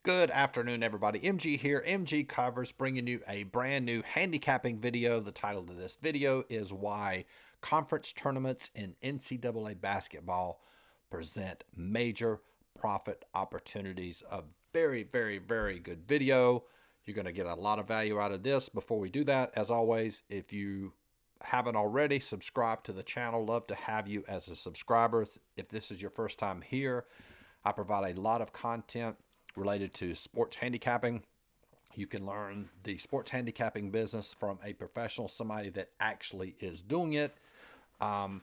Good afternoon, everybody. MG here, MGCovers, bringing you a brand new handicapping video. The title of this video is Why Conference Tournaments in NCAA Basketball Present Major Profit Opportunities. A very, very, very good video. You're going to get a lot of value out of this. Before we do that, as always, if you haven't already, subscribe to the channel. Love to have you as a subscriber. If this is your first time here, I provide a lot of content related to sports handicapping. You can learn the sports handicapping business from a professional, somebody that actually is doing it. And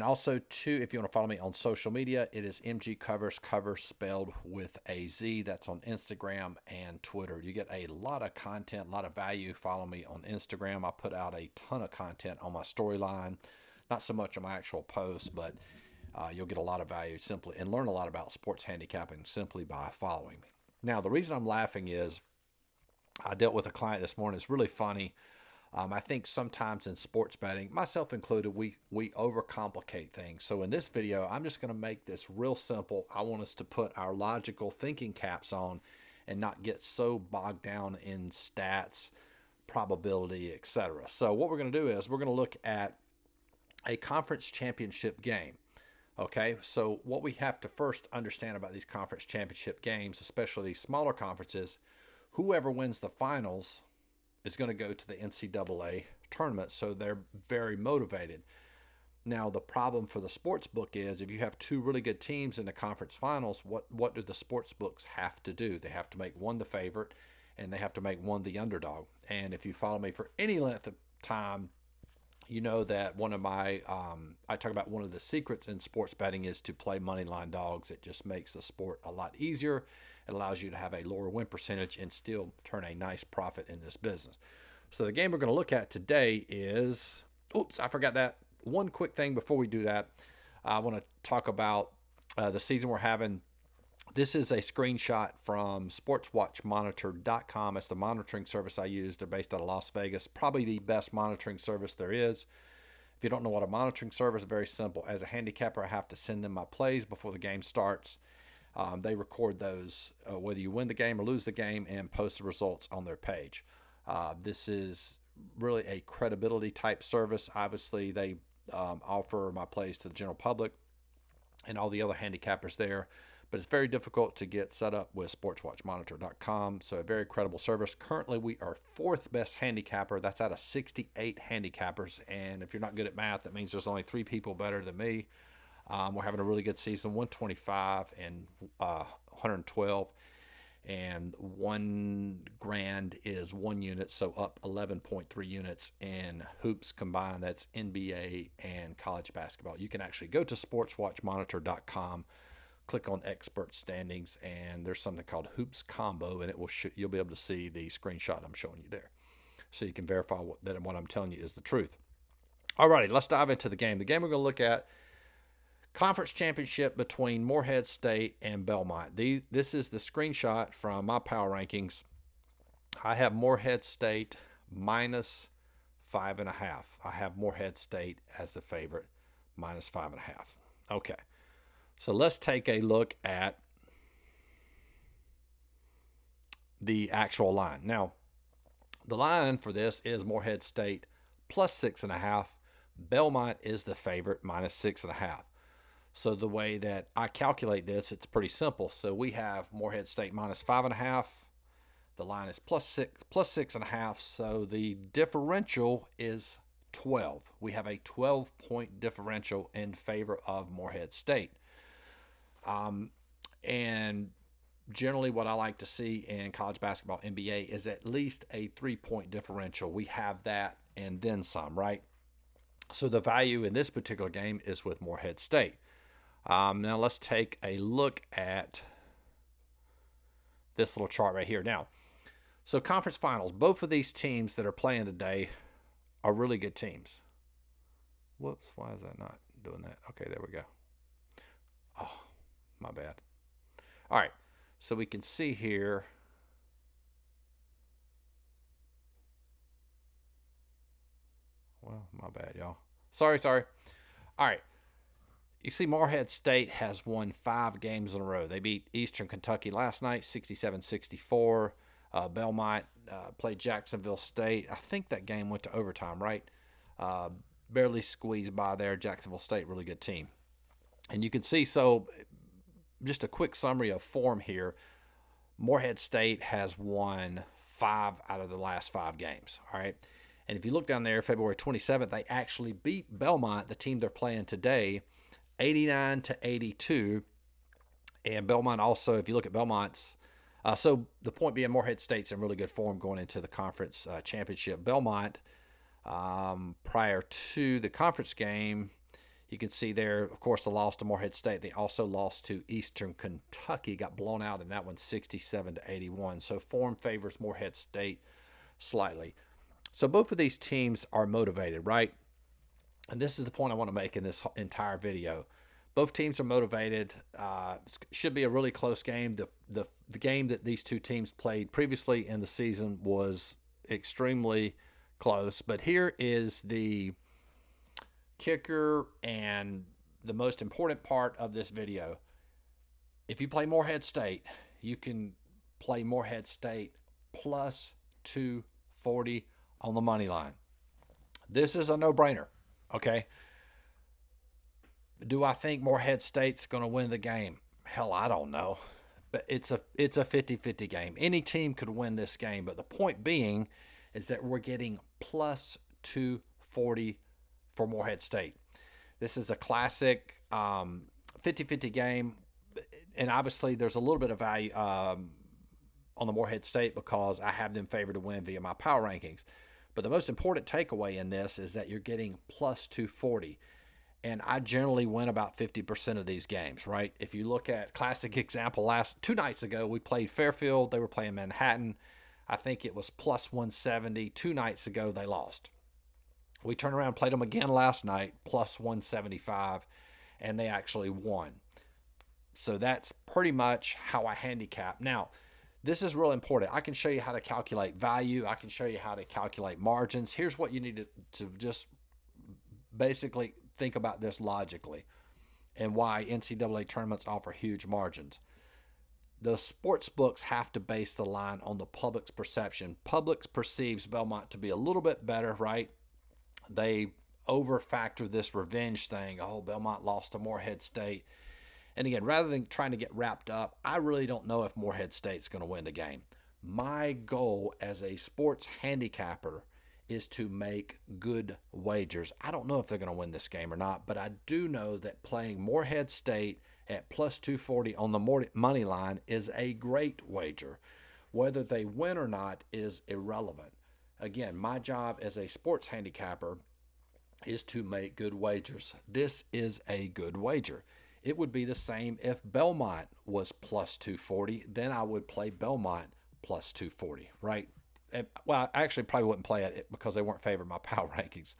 also, too, if you want to follow me on social media, it is MGCovers, covers spelled with a Z. That's on Instagram and Twitter. You get a lot of content, a lot of value. Follow me on Instagram. I put out a ton of content on my storyline, not so much on my actual posts, but you'll get a lot of value simply and learn a lot about sports handicapping simply by following me. Now, the reason I'm laughing is I dealt with a client this morning. It's really funny. I think sometimes in sports betting, myself included, we overcomplicate things. So in this video, I'm just going to make this real simple. I want us to put our logical thinking caps on and not get so bogged down in stats, probability, etc. So what we're going to do is we're going to look at a conference championship game. Okay, so what we have to first understand about these conference championship games, especially these smaller conferences, whoever wins the finals is going to go to the NCAA tournament, so they're very motivated. Now, the problem for the sports book is if you have two really good teams in the conference finals, what do the sports books have to do? They have to make one the favorite, and they have to make one the underdog. And if you follow me for any length of time, you know that one of my, I talk about one of the secrets in sports betting is to play money line dogs. It just makes the sport a lot easier. It allows you to have a lower win percentage and still turn a nice profit in this business. So the game we're going to look at today is, oops, I forgot that. One quick thing before we do that, I want to talk about the season we're having. This is a screenshot from sportswatchmonitor.com. It's the monitoring service I use. They're based out of Las Vegas, probably the best monitoring service there is. If you don't know what a monitoring service is, very simple. As a handicapper, I have to send them my plays before the game starts. They record those, whether you win the game or lose the game, and post the results on their page. This is really a credibility type service. Obviously, they offer my plays to the general public and all the other handicappers there. But it's very difficult to get set up with sportswatchmonitor.com. So a very credible service. Currently, we are fourth best handicapper. That's out of 68 handicappers. And if you're not good at math, that means there's only 3 people better than me. We're having a really good season, 125 and 112. And $1,000 is 1 unit, so up 11.3 units in hoops combined. That's NBA and college basketball. You can actually go to sportswatchmonitor.com, click on expert standings, and there's something called hoops combo, and it will you'll be able to see the screenshot I'm showing you there, so you can verify that what I'm telling you is the truth. Alrighty, let's dive into the game. The game we're going to look at, conference championship between Morehead State and Belmont. This is the screenshot from my power rankings. I have Morehead State minus 5.5. I have Morehead State as the favorite, minus 5.5. Okay. So let's take a look at the actual line. Now, the line for this is Morehead State plus 6.5. Belmont is the favorite, minus 6.5. So the way that I calculate this, it's pretty simple. So we have Morehead State minus 5.5. The line is plus 6.5. So the differential is 12. We have a 12-point differential in favor of Morehead State. And generally what I like to see in college basketball, NBA, is at least a 3-point differential. We have that and then some, right? So the value in this particular game is with Morehead State. Now let's take a look at this little chart right here. Now, so conference finals, both of these teams that are playing today are really good teams. Whoops, why is that not doing that? Okay, there we go. Oh, my bad. All right, so we can see here. Well, my bad, y'all. Sorry. All right. you see Morehead State has won 5 games in a row. They beat Eastern Kentucky last night, 67-64. Belmont played Jacksonville State. I think that game went to overtime, right? Barely squeezed by there. Jacksonville State, really good team. And you can see, so just a quick summary of form here. Morehead State has won 5 out of the last 5 games, all right? And if you look down there, February 27th, they actually beat Belmont, the team they're playing today, 89-82. And Belmont also, if you look at Belmont's, so the point being, Morehead State's in really good form going into the conference championship. Belmont, prior to the conference game, you can see there, of course, the loss to Morehead State. They also lost to Eastern Kentucky, got blown out in that one, 67-81. So form favors Morehead State slightly. So both of these teams are motivated, right? And this is the point I want to make in this entire video. Both teams are motivated. Should be a really close game. The game that these two teams played previously in the season was extremely close. But here is the kicker and the most important part of this video. If you play Morehead State, you can play Morehead State plus 240 on the money line. This is a no-brainer, okay? Do I think Morehead State's going to win the game? Hell, I don't know. But it's a 50-50 game. Any team could win this game. But the point being is that we're getting plus 240 for Morehead State. This is a classic 50-50 game. And obviously there's a little bit of value on the Morehead State because I have them favored to win via my power rankings. But the most important takeaway in this is that you're getting plus 240. And I generally win about 50% of these games, right? If you look at classic example, 2 nights ago, we played Fairfield. They were playing Manhattan. I think it was plus 170. 2 nights ago, they lost. We turned around and played them again last night, plus 175, and they actually won. So that's pretty much how I handicap. Now, this is real important. I can show you how to calculate value. I can show you how to calculate margins. Here's what you need to just basically think about this logically and why NCAA tournaments offer huge margins. The sports books have to base the line on the public's perception. Public perceives Belmont to be a little bit better, right? They over-factor this revenge thing. Oh, Belmont lost to Morehead State. And again, rather than trying to get wrapped up, I really don't know if Morehead State's going to win the game. My goal as a sports handicapper is to make good wagers. I don't know if they're going to win this game or not, but I do know that playing Morehead State at plus 240 on the money line is a great wager. Whether they win or not is irrelevant. Again, my job as a sports handicapper is to make good wagers. This is a good wager. It would be the same if Belmont was plus 240. Then I would play Belmont plus 240, right? Well, I actually probably wouldn't play it because they weren't favoring my power rankings.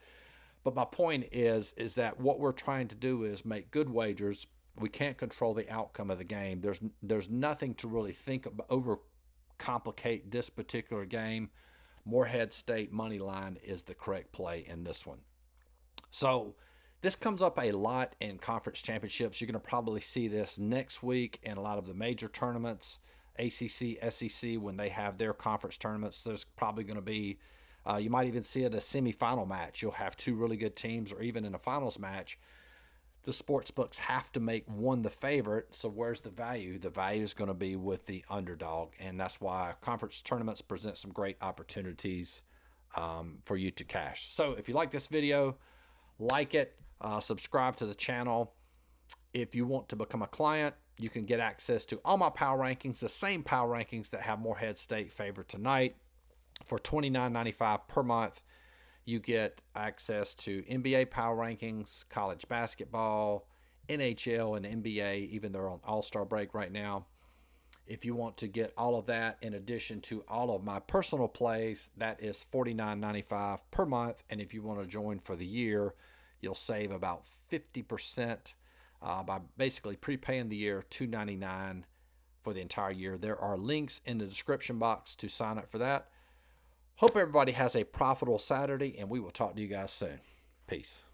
But my point is that what we're trying to do is make good wagers. We can't control the outcome of the game. There's nothing to really think about, overcomplicate this particular game. Morehead State money line is the correct play in this one. So this comes up a lot in conference championships. You're going to probably see this next week in a lot of the major tournaments. ACC, SEC, when they have their conference tournaments, there's probably going to be, you might even see it a semifinal match. You'll have 2 really good teams, or even in a finals match. The sports books have to make one the favorite. So where's the value? The value is going to be with the underdog. And that's why conference tournaments present some great opportunities for you to cash. So if you like this video, like it, subscribe to the channel. If you want to become a client, you can get access to all my power rankings, the same power rankings that have Morehead State favored tonight. For $29.95 per month, you get access to NBA power rankings, college basketball, NHL, and NBA, even though they're on All-Star break right now. If you want to get all of that in addition to all of my personal plays, that is $49.95 per month. And if you want to join for the year, you'll save about 50% by basically prepaying the year $299 for the entire year. There are links in the description box to sign up for that. Hope everybody has a profitable Saturday, and we will talk to you guys soon. Peace.